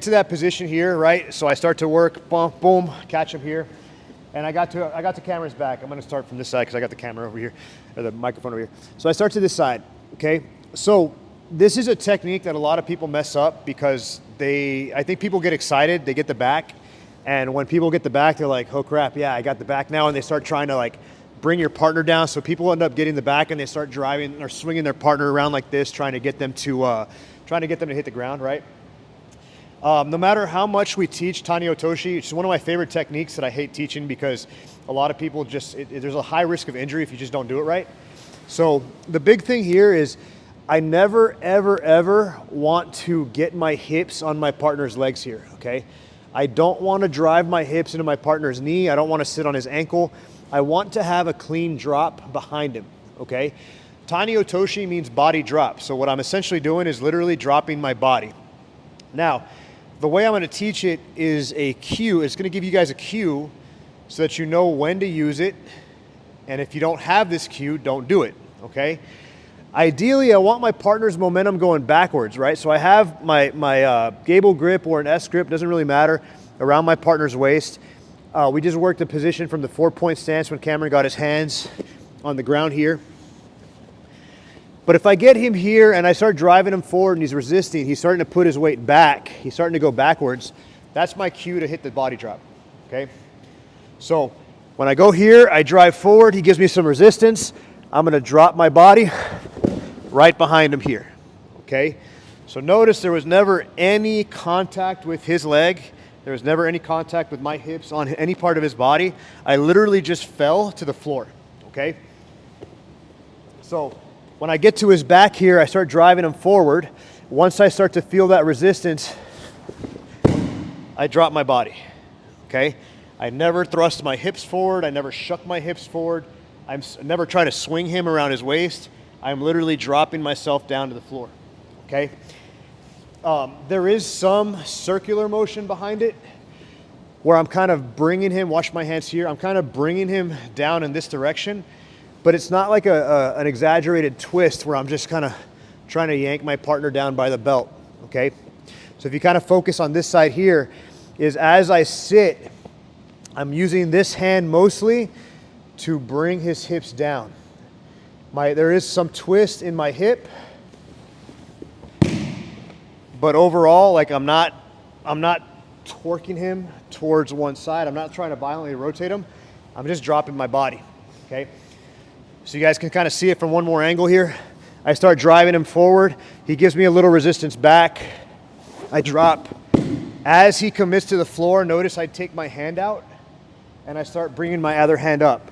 To that position here, right? So I start to work, boom, boom, catch him here. And I got the camera's back. I'm gonna start from this side because I got the camera over here, or the microphone over here. So I start to this side, okay? So this is a technique that a lot of people mess up because I think people get excited, they get the back, and when people get the back, they're like, oh crap, yeah, I got the back now, and they start trying to like bring your partner down. So people end up getting the back and they start driving or swinging their partner around like this, trying to get them to hit the ground, right? No matter how much we teach tani otoshi, it's one of my favorite techniques that I hate teaching because a lot of people there's a high risk of injury if you just don't do it right. So the big thing here is I never, ever, ever want to get my hips on my partner's legs here, okay? I don't want to drive my hips into my partner's knee. I don't want to sit on his ankle. I want to have a clean drop behind him, okay? Tani otoshi means body drop. So what I'm essentially doing is literally dropping my body. Now, the way I'm going to teach it is a cue. It's going to give you guys a cue so that you know when to use it. And if you don't have this cue, don't do it, okay? Ideally, I want my partner's momentum going backwards, right? So I have my gable grip or an S grip, doesn't really matter, around my partner's waist. We just worked the position from the 4-point stance when Cameron got his hands on the ground here. But if I get him here and I start driving him forward and he's resisting, he's starting to put his weight back, he's starting to go backwards, that's my cue to hit the body drop, okay? So when I go here, I drive forward, he gives me some resistance, I'm gonna drop my body right behind him here, okay? So notice there was never any contact with his leg, there was never any contact with my hips on any part of his body. I literally just fell to the floor, okay? So when I get to his back here, I start driving him forward. Once I start to feel that resistance, I drop my body, okay? I never thrust my hips forward. I never shuck my hips forward. I never try to swing him around his waist. I'm literally dropping myself down to the floor, okay? There is some circular motion behind it where I'm kind of bringing him, watch my hands here, I'm kind of bringing him down in this direction. But it's not like an exaggerated twist where I'm just kind of trying to yank my partner down by the belt, okay? So if you kind of focus on this side here, is as I sit, I'm using this hand mostly to bring his hips down. There is some twist in my hip, but overall, like I'm not torquing him towards one side. I'm not trying to violently rotate him. I'm just dropping my body, okay? So you guys can kind of see it from one more angle here. I start driving him forward. He gives me a little resistance back. I drop. As he commits to the floor, notice I take my hand out and I start bringing my other hand up.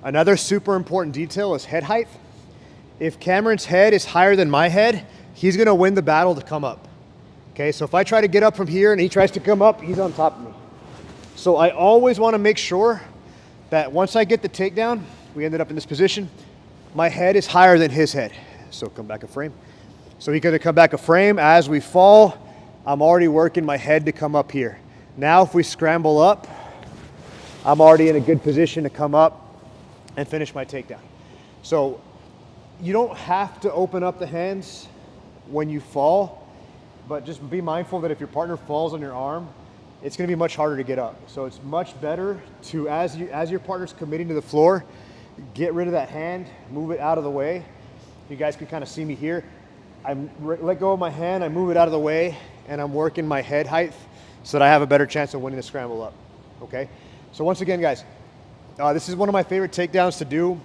Another super important detail is head height. If Cameron's head is higher than my head, he's gonna win the battle to come up. Okay, so if I try to get up from here and he tries to come up, he's on top of me. So I always wanna make sure that once I get the takedown, we ended up in this position, my head is higher than his head. So come back a frame. So he's gonna come back a frame. As we fall, I'm already working my head to come up here. Now if we scramble up, I'm already in a good position to come up and finish my takedown. So you don't have to open up the hands when you fall, but just be mindful that if your partner falls on your arm, it's gonna be much harder to get up. So it's much better to, as your partner's committing to the floor, get rid of that hand, move it out of the way. You guys can kind of see me here. I let go of my hand, I move it out of the way, and I'm working my head height so that I have a better chance of winning the scramble up, okay? So once again, guys, this is one of my favorite takedowns to do.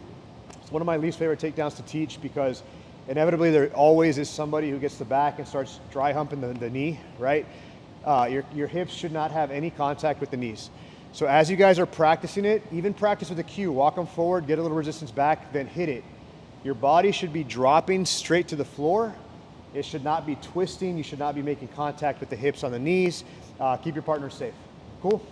It's one of my least favorite takedowns to teach because inevitably there always is somebody who gets the back and starts dry humping the knee, right? Your hips should not have any contact with the knees. So as you guys are practicing it, even practice with a cue. Walk them forward, get a little resistance back, then hit it. Your body should be dropping straight to the floor. It should not be twisting. You should not be making contact with the hips on the knees. Keep your partner safe. Cool?